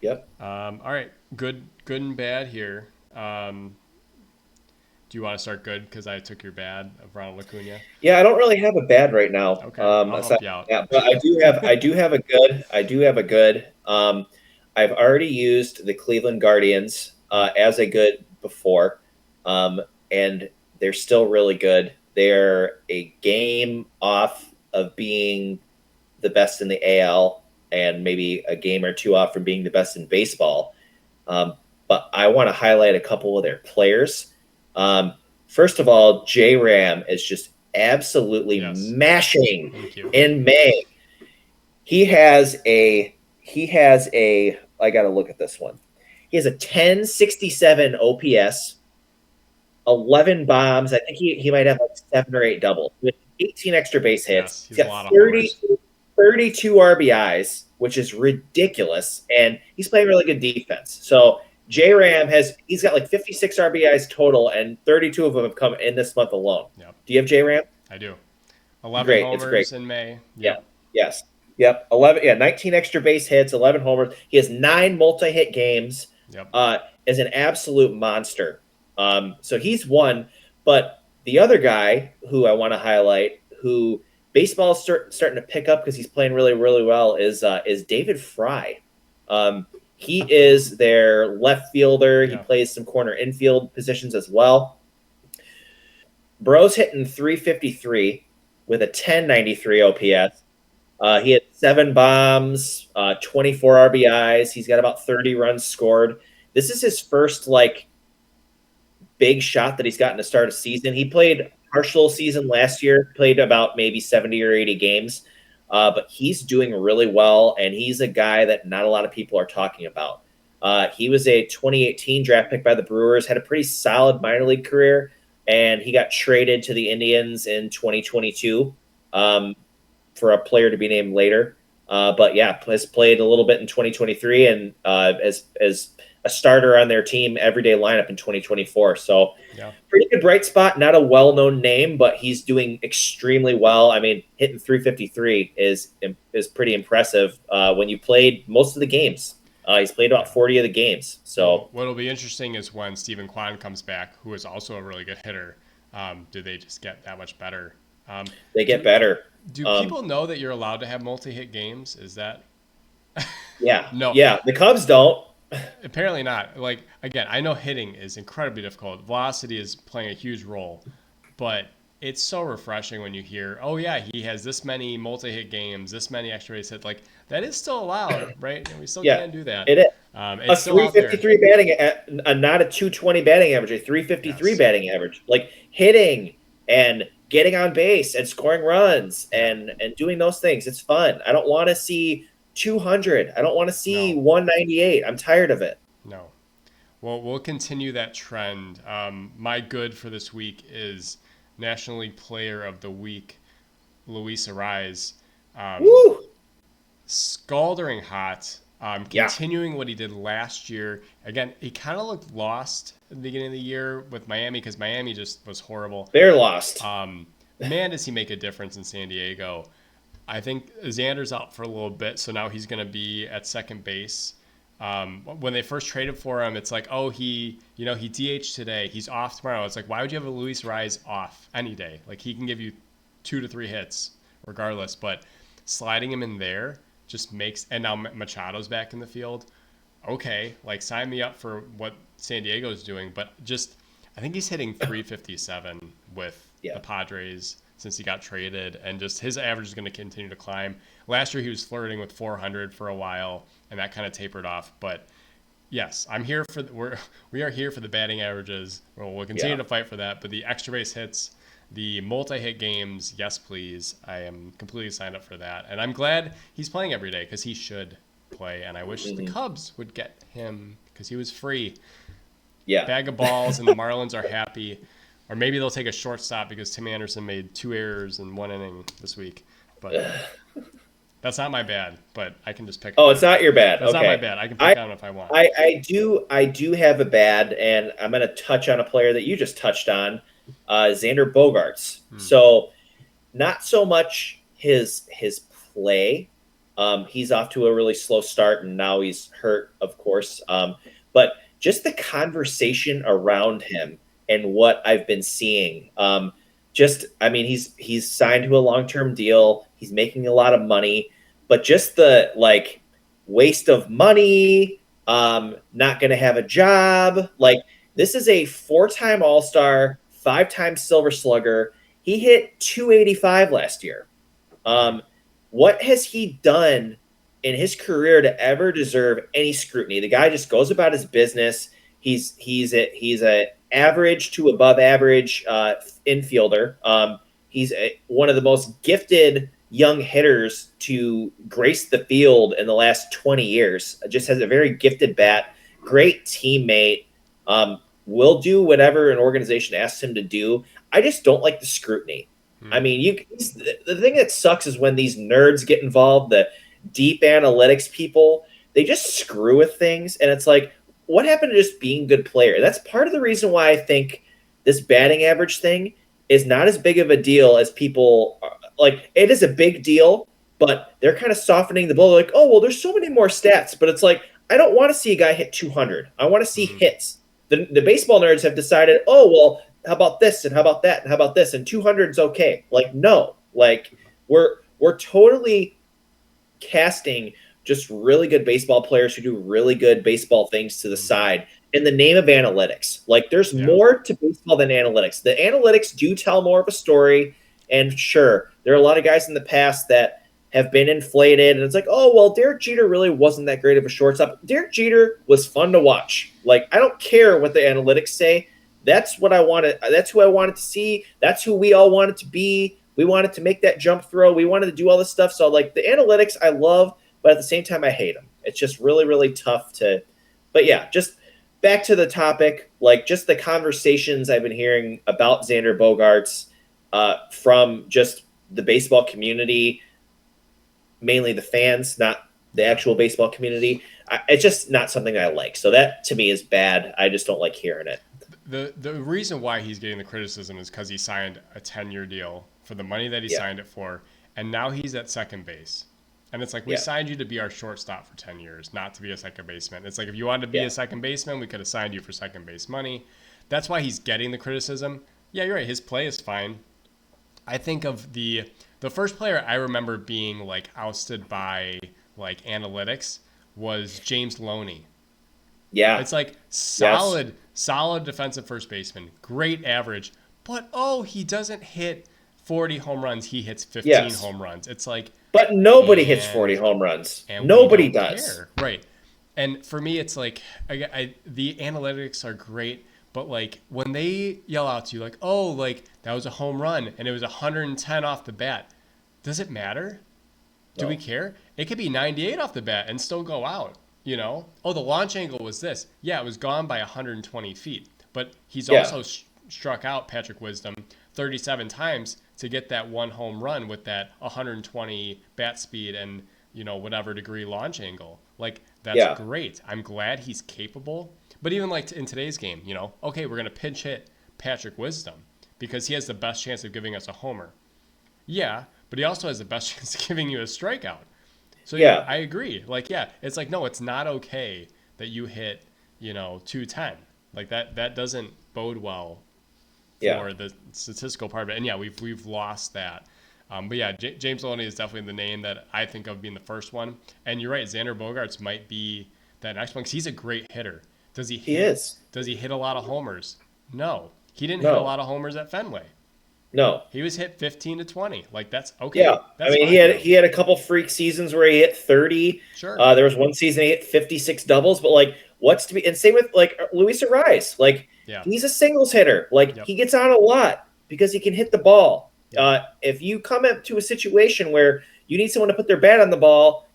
Yep. All right, good and bad here. Do you want to start good because I took your bad of Ronald Acuna? Yeah, I don't really have a bad right now. Okay, I'll help you out. Yeah, but I do have a good. I've already used the Cleveland Guardians as a good before, and they're still really good. They're a game off of being the best in the AL and maybe a game or two off from being the best in baseball. But I want to highlight a couple of their players. First of all, J-Ram is just absolutely mashing in May. He has a I got to look at this one. He has a 1067 OPS, 11 bombs. I think he might have like 7 or 8 doubles with 18 extra base hits. He's got 32 RBIs, which is ridiculous. And he's playing really good defense. So J-Ram he's got like 56 RBIs total, and 32 of them have come in this month alone. Yep. Do you have J-Ram? I do. 11 homers in May. Yep. Yes. Yep. 19 extra base hits, 11 homers. He has 9 multi-hit games. Yep. Is an absolute monster. So he's one. But the other guy who I want to highlight, who baseball is starting to pick up because he's playing really, really well, is David Fry. He is their left fielder. He plays some corner infield positions as well. Bro's hitting 353 with a 1093 OPS. He had 7 bombs, 24 RBIs. He's got about 30 runs scored. This is his first like big shot that he's gotten to start a season. He played partial season last year, played about maybe 70 or 80 games, but he's doing really well, and he's a guy that not a lot of people are talking about. He was a 2018 draft pick by the Brewers, had a pretty solid minor league career, and he got traded to the Indians in 2022 for a player to be named later. But yeah, has played a little bit in 2023 and as a starter on their team everyday lineup in 2024. So Yeah. pretty good bright spot. Not a well-known name, but he's doing extremely well. I mean, hitting 353 is pretty impressive when you played most of the games. He's played about 40 of the games. So what'll be interesting is when Stephen Kwan comes back, who is also a really good hitter. Do they just get that much better? they get better. Do people know that you're allowed to have multi-hit games? Is that Yeah. No. Yeah, the Cubs don't. Apparently not. Like, again, I know hitting is incredibly difficult. Velocity is playing a huge role, but it's so refreshing when you hear, oh yeah, he has this many multi-hit games, this many extra base hits. Like, that is still allowed, right? And we still Yeah, can do that. it is. It's A still out there. 353 batting, not a 220 batting average, a 353 Yes. batting average. Like hitting and getting on base and scoring runs and doing those things. It's fun. I don't want to see 200. I don't want to see No. 198. I'm tired of it. No. Well, we'll continue that trend. My good for this week is National League Player of the Week, Luis Ariz. Woo! Scalding hot. Yeah. Continuing what he did last year. Again, he kind of looked lost at the beginning of the year with Miami because Miami just was horrible. They're lost. Man, does he make a difference in San Diego? I think Xander's out for a little bit, so now he's going to be at second base. When they first traded for him, it's like, oh, he DH'd today. He's off tomorrow. It's like, why would you have a Luis Ariz off any day? Like, he can give you 2 to 3 hits regardless, but sliding him in there just makes, and now Machado's back in the field. Okay, like, sign me up for what San Diego's doing, but just, I think he's hitting 357 with the Padres since he got traded, and just his average is going to continue to climb. Last year he was flirting with 400 for a while, and that kind of tapered off. But yes, we are here for the batting averages. We'll continue to fight for that. But the extra base hits, the multi-hit games, yes please. I am completely signed up for that, and I'm glad he's playing every day because he should play. And I wish the Cubs would get him because he was free. Yeah. Bag of balls, and the Marlins are happy. Or maybe they'll take a shortstop because Tim Anderson made 2 errors in 1 inning this week. But that's not my bad. But I can just pick. Oh, it's not your bad. That's okay. not my bad. I can pick on it if I want. I do have a bad, and I'm going to touch on a player that you just touched on, Xander Bogaerts. So not so much his play. He's off to a really slow start, and now he's hurt, of course. But just the conversation around him and what I've been seeing. He's signed to a long-term deal. He's making a lot of money, but just the like waste of money, not going to have a job. Like, this is a 4-time All-Star, 5-time Silver Slugger. He hit 285 last year. What has he done in his career to ever deserve any scrutiny? The guy just goes about his business. He's a average to above average infielder. He's one of the most gifted young hitters to grace the field in the last 20 years. Just has a very gifted bat, great teammate, will do whatever an organization asks him to do. I just don't like the scrutiny. I mean, the thing that sucks is when these nerds get involved, the deep analytics people, they just screw with things, and it's like, what happened to just being a good player? That's part of the reason why I think this batting average thing is not as big of a deal as people like. It is a big deal, but they're kind of softening the blow. They're like, oh, well, there's so many more stats, but it's like, I don't want to see a guy hit 200. I want to see hits. The baseball nerds have decided, oh, well, how about this and how about that and how about this, and 200 is okay. Like, no, like we're totally casting just really good baseball players who do really good baseball things to the side. in the name of analytics. Like, there's Yeah. more to baseball than analytics. The analytics do tell more of a story. And sure, there are a lot of guys in the past that have been inflated. And it's like, oh, well, Derek Jeter really wasn't that great of a shortstop. Derek Jeter was fun to watch. Like, I don't care what the analytics say. That's what I wanted. That's who I wanted to see. That's who we all wanted to be. We wanted to make that jump throw. We wanted to do all this stuff. So, like, the analytics I love, but at the same time, I hate them. It's just really, really tough to. But yeah, just back to the topic, like just the conversations I've been hearing about Xander Bogaerts from just the baseball community, mainly the fans, not the actual baseball community. It's just not something I like. So that to me is bad. I just don't like hearing it. The reason why he's getting the criticism is because he signed a 10-year deal for the money that he signed it for, and now he's at second base. And it's like, we signed you to be our shortstop for 10 years, not to be a second baseman. It's like, if you wanted to be a second baseman, we could have signed you for second base money. That's why he's getting the criticism. Yeah, you're right. His play is fine. I think of the first player I remember being like ousted by like analytics was James Loney. Yeah. It's like solid defensive first baseman, great average, but he doesn't hit 40 home runs. He hits 15 home runs. It's like, but nobody hits 40 home runs. And nobody does. Care. Right. And for me, it's like, the analytics are great, but like when they yell out to you, like, oh, like that was a home run and it was 110 off the bat, does it matter? Do we care? It could be 98 off the bat and still go out, you know? Oh, the launch angle was this. Yeah, it was gone by 120 feet, but he's also struck out Patrick Wisdom 37 times to get that one home run with that 120 bat speed and, you know, whatever degree launch angle. Like, that's great. I'm glad he's capable. But even like in today's game, you know, okay, we're going to pinch hit Patrick Wisdom because he has the best chance of giving us a homer. Yeah, but he also has the best chance of giving you a strikeout. So yeah, I agree. Like, yeah, it's like, no, it's not okay that you hit, you know, 210. Like that doesn't bode well for the statistical part of it. And yeah, we've lost that. But yeah, James Loney is definitely the name that I think of being the first one. And you're right, Xander Bogaerts might be that next one because he's a great hitter. Does he hit a lot of homers? No. He didn't hit a lot of homers at Fenway. No. He was hit 15 to 20. Like, that's okay. Yeah. That's I mean, he had a couple freak seasons where he hit 30. Sure. There was one season he hit 56 doubles, but like what's to be, and same with like Luis Ariz. Like he's a singles hitter. Like he gets on a lot because he can hit the ball. If you come up to a situation where you need someone to put their bat on the ball,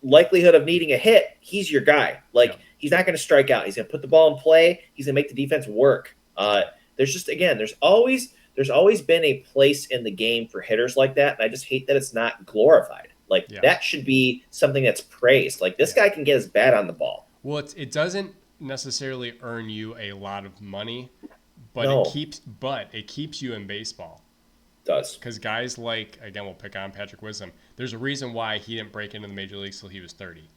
likelihood of needing a hit, he's your guy. Like he's not going to strike out. He's going to put the ball in play. He's going to make the defense work. There's just, again, there's always been a place in the game for hitters like that, and I just hate that it's not glorified. Like that should be something that's praised. Like this guy can get his bat on the ball. Well, it doesn't necessarily earn you a lot of money, but it keeps you in baseball. It does. Because guys like, again, we'll pick on Patrick Wisdom. There's a reason why he didn't break into the major leagues till he was 30.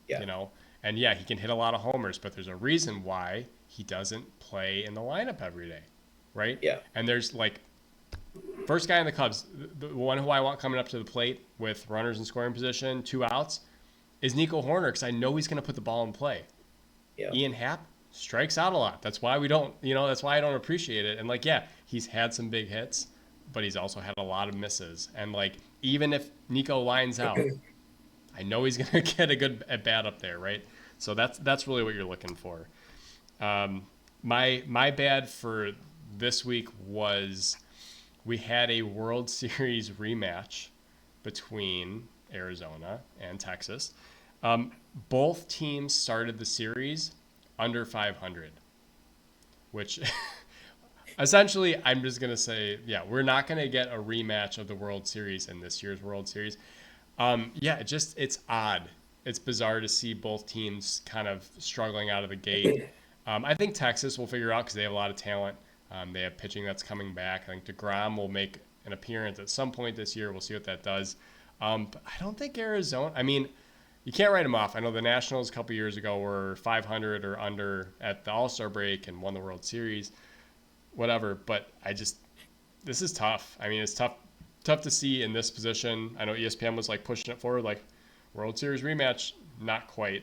Yeah. You know, and yeah, he can hit a lot of homers, but there's a reason why he doesn't play in the lineup every day, right? Yeah. And there's like, first guy in the Cubs, the one who I want coming up to the plate with runners in scoring position, 2 outs, is Nico Hoerner, because I know he's going to put the ball in play. Yeah. Ian Happ strikes out a lot. That's why we don't, that's why I don't appreciate it. And like, yeah, he's had some big hits, but he's also had a lot of misses. And like, even if Nico lines out, I know he's going to get a good at bat up there, right? So that's really what you're looking for. My bad for this week was we had a World Series rematch between Arizona and Texas. Both teams started the series under 500, which essentially I'm just going to say, we're not going to get a rematch of the World Series in this year's World Series. It's odd. It's bizarre to see both teams kind of struggling out of the gate. I think Texas will figure out because they have a lot of talent. They have pitching that's coming back. I think DeGrom will make an appearance at some point this year. We'll see what that does. But I don't think Arizona, I mean, you can't write them off. I know the Nationals a couple years ago were 500 or under at the All-Star break and won the World Series, whatever. But this is tough. I mean, it's tough to see in this position. I know ESPN was like pushing it forward, like World Series rematch, not quite.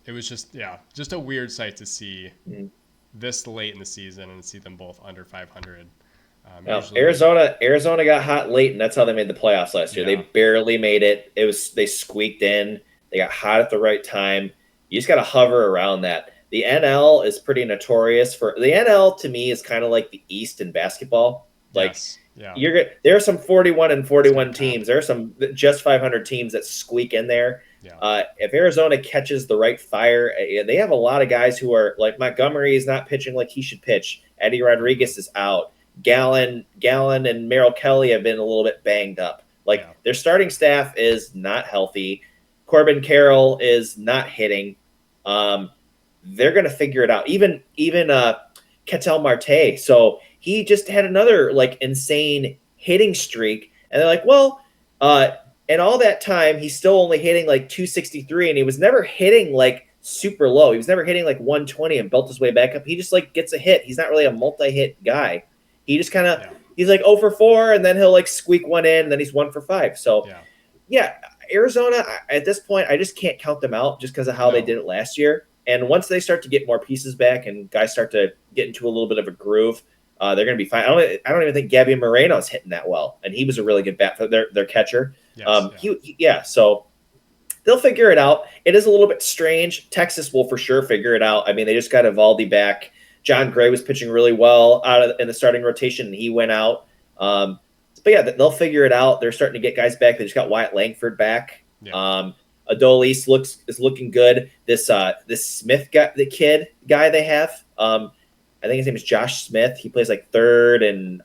it was just a weird sight to see Mhm. this late in the season and see them both under 500. Now, Usually, Arizona got hot late, and that's how they made the playoffs last year. They yeah, barely made it. They squeaked in. They got hot at the right time. You just got to hover around that. The NL is pretty notorious for the NL. To me, is kind of like the East in basketball. Like yes, yeah, there are some 41 and it's good 41 comp. teams. There are some just 500 teams that squeak in there. Yeah, If Arizona catches the right fire, they have a lot of guys who are like Montgomery is not pitching like he should pitch. Eddie Rodriguez is out. Gallon, and Merrill Kelly have been a little bit banged up. Like yeah, their starting staff is not healthy. Corbin Carroll is not hitting. Um, they're going to figure it out. Even Ketel Marte. So he just had another like insane hitting streak, and they're like, well, and all that time he's still only hitting like 263, and he was never hitting like super low. He was never hitting like 120 and built his way back up. He just like gets a hit. He's not really a multi-hit guy. He just kind of yeah, he's like 0 for 4, and then he'll like squeak one in, and then he's 1 for 5. So yeah. yeah, Arizona at this point, I just can't count them out just because of how they No, did it last year. And once they start to get more pieces back and guys start to get into a little bit of a groove, they're going to be fine. I don't even think Gabby Moreno's hitting that well, and he was a really good bat for their catcher. yes, So they'll figure it out. It is a little bit strange. Texas will for sure figure it out. I mean, they just got Evaldi back. John Gray was pitching really well in the starting rotation, and he went out. But yeah, they'll figure it out. They're starting to get guys back. They just got Wyatt Langford back. yeah. Adolis is looking good. This Smith guy, the kid guy they have. I think his name is Josh Smith. He plays like third, and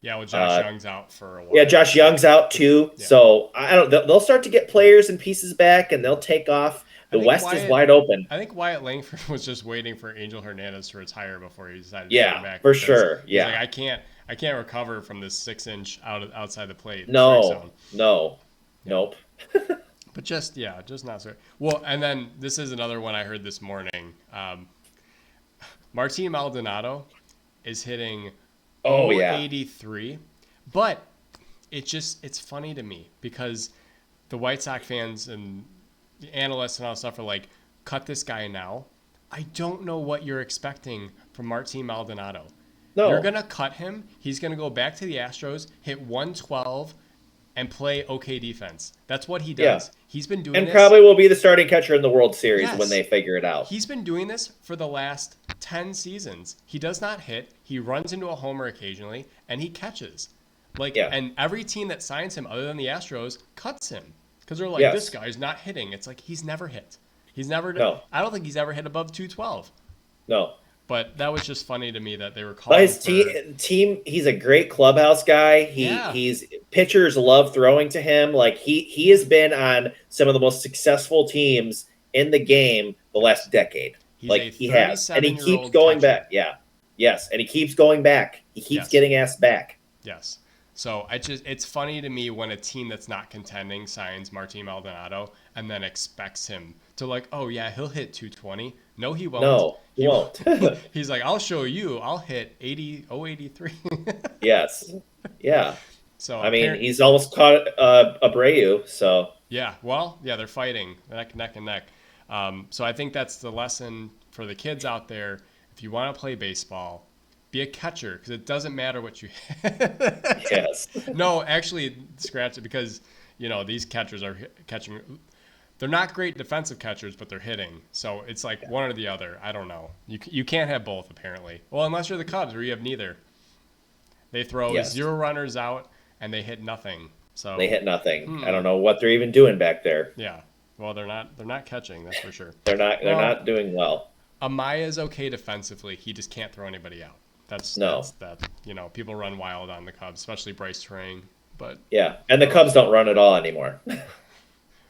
Yeah, well, Josh Young's out for a while. yeah, Josh Young's out too. Yeah. So I don't. They'll start to get players and pieces back, and they'll take off. The West is wide open. I think Wyatt Langford was just waiting for Angel Hernandez to retire before he decided to Yeah, come back. for sure. He's Yeah. like, I can't recover from this 6-inch outside the plate. strike No. zone. No. Nope. But just not so. Well, and then this is another one I heard this morning. Martin Maldonado is hitting Oh yeah. 083, but it's funny to me because the White Sox fans and the analysts and all that stuff are like, cut this guy now. I don't know what you're expecting from Martin Maldonado. No. You're gonna cut him. He's gonna go back to the Astros, hit 112, and play okay defense. That's what he does. Yeah. He's been doing And this. probably will be the starting catcher in the World Series Yes. when they figure it out. He's been doing this for the last 10 seasons. He does not hit. He runs into a homer occasionally, and he catches. Yeah. And every team that signs him, other than the Astros, cuts him because they're like, Yes. this guy's not hitting. It's like he's never hit. He's never. No. I don't think he's ever hit above 212. No. But that was just funny to me that they were But calling his team, he's a great clubhouse guy. He's pitchers love throwing to him. Like he has been on some of the most successful teams in the game the last decade. He's like a he has, and he 37-year-old keeps going catcher. back. Yeah, yes, and he keeps going back. He keeps Yes. getting asked back. Yes. So it's funny to me when a team that's not contending signs Martin Maldonado and then expects him to like, oh yeah, he'll hit 220. No, he won't. No, he won't. He's like, I'll show you. I'll hit 083. Yes, yeah. So I mean, he's almost caught Abreu. So yeah, well, yeah, they're fighting neck and neck. So I think that's the lesson for the kids out there. If you want to play baseball, be a catcher because it doesn't matter what you hit. yes, No, actually, scratch it because these catchers are catching. They're not great defensive catchers, but they're hitting. So it's like one or the other. I don't know. You can't have both apparently. Well, unless you're the Cubs where you have neither. They throw 0 runners out and they hit nothing. So they hit nothing. I don't know what they're even doing back there. Yeah. Well, they're not catching, that's for sure. They're not doing well. Amaya's okay defensively. He just can't throw anybody out. That's people run wild on the Cubs, especially Bryce Turang. But yeah, and the Cubs don't run at all anymore. well,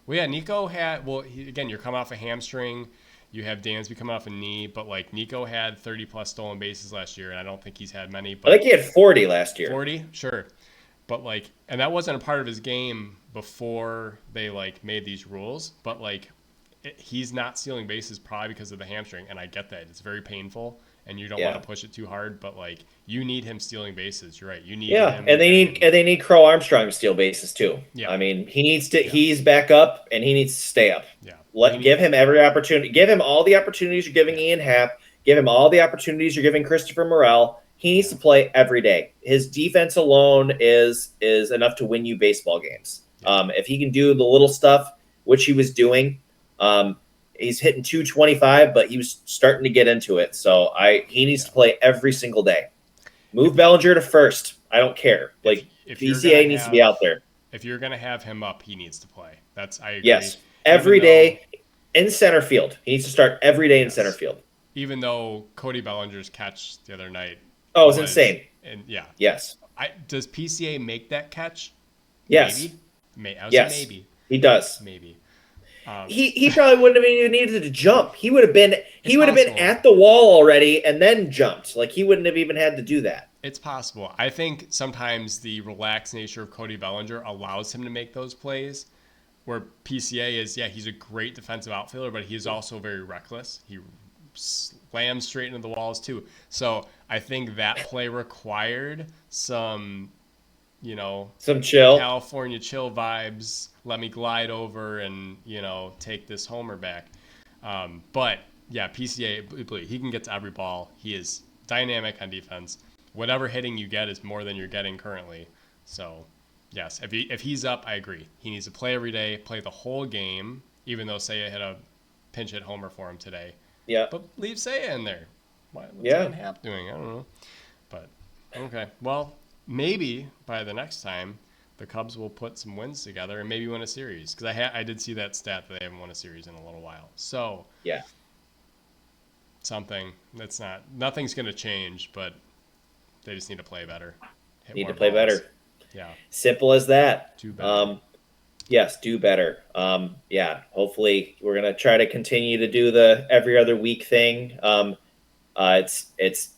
yeah, Nico had again, you're coming off a hamstring. You have Dansby coming off a knee, but like Nico had 30 plus stolen bases last year, and I don't think he's had many. But I think he had 40 last year. 40, sure, but and that wasn't a part of his game before they made these rules. But he's not stealing bases probably because of the hamstring, and I get that it's very painful. and you don't want Yeah. to push it too hard. But like, you need him stealing bases. You're right. You need Yeah, him and getting. they need Crow Armstrong to steal bases too. Yeah, I mean, he needs to yeah, he's back up and he needs to stay up. yeah. We Let need. give him every opportunity. Give him all the opportunities you're giving Yeah, Ian Happ. Give him all the opportunities you're giving Christopher Morel. He needs yeah, to play every day. His defense alone is enough to win you baseball games. yeah, If he can do the little stuff, which he was doing, he's hitting 225, but he was starting to get into it. So he needs yeah. to play every single day. If Move Bellinger to first. I don't care. if Like if you're gonna BCA needs to be have out there. if you're gonna have him up, he needs to play. I agree. Yes, Even every though day in center field. He needs to start every day in center yes, field. even though Cody Bellinger's catch the other night Oh, it's was, insane. and yeah, Yes, does PCA make that catch? yes, Maybe. I would say yes. maybe. He does. Maybe. Um, He probably wouldn't have even needed to jump. it's He would have been possible. at the wall already and then jumped. Like he wouldn't have even had to do that. It's possible. I think sometimes the relaxed nature of Cody Bellinger allows him to make those plays. Where PCA is, yeah, he's a great defensive outfielder, but he's also very reckless. He slams straight into the walls too. So I think that play required some, Some chill. California chill vibes. Let me glide over and take this homer back. But yeah, PCA, he can get to every ball. He is dynamic on defense. Whatever hitting you get is more than you're getting currently. So yes, if he's up, I agree. He needs to play every day, play the whole game. Even though Seiya hit a pinch hit homer for him today, Yeah. but leave Seiya in there. What's Yeah. Ian Happ doing? I don't know. But okay, well, maybe by the next time, the Cubs will put some wins together and maybe win a series. Because I did see that stat that they haven't won a series in a little while. So Yeah. nothing's going to change, but they just need to play better. Hit Need more to play balls. better. Yeah. Simple as that. Do better. Yes, do better. Yeah, hopefully we're gonna try to continue to do the every other week thing. It's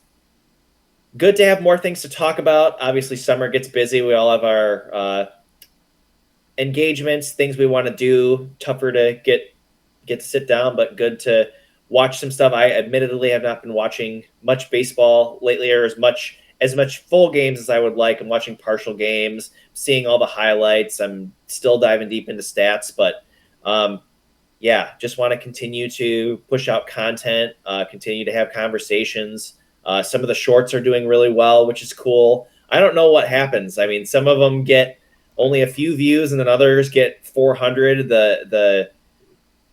good to have more things to talk about. Obviously, summer gets busy. We all have our engagements, things we want to do. Tougher to get to sit down, but good to watch some stuff. I admittedly have not been watching much baseball lately, or as much full games as I would like. I'm watching partial games, seeing all the highlights. I'm still diving deep into stats, but yeah, just want to continue to push out content, continue to have conversations. Some of the shorts are doing really well, which is cool. I don't know what happens. I mean, some of them get only a few views, and then others get 400. The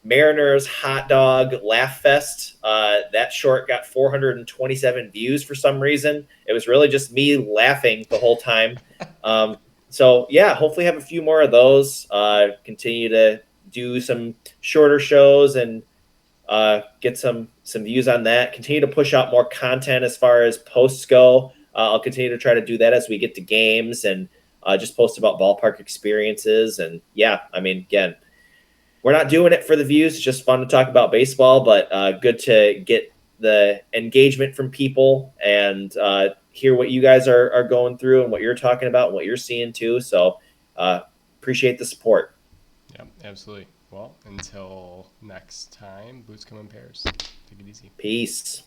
Mariners hot dog laugh fest. That short got 427 views for some reason. It was really just me laughing the whole time. So yeah, hopefully have a few more of those. Continue to do some shorter shows and get some views on that. Continue to push out more content as far as posts go. I'll continue to try to do that as we get to games and just post about ballpark experiences. And yeah, I mean, again, we're not doing it for the views. It's just fun to talk about baseball, but good to get the engagement from people and hear what you guys are going through and what you're talking about and what you're seeing too. So appreciate the support. Yeah, absolutely. Well, until next time, boots come in pairs. Take it easy. Peace.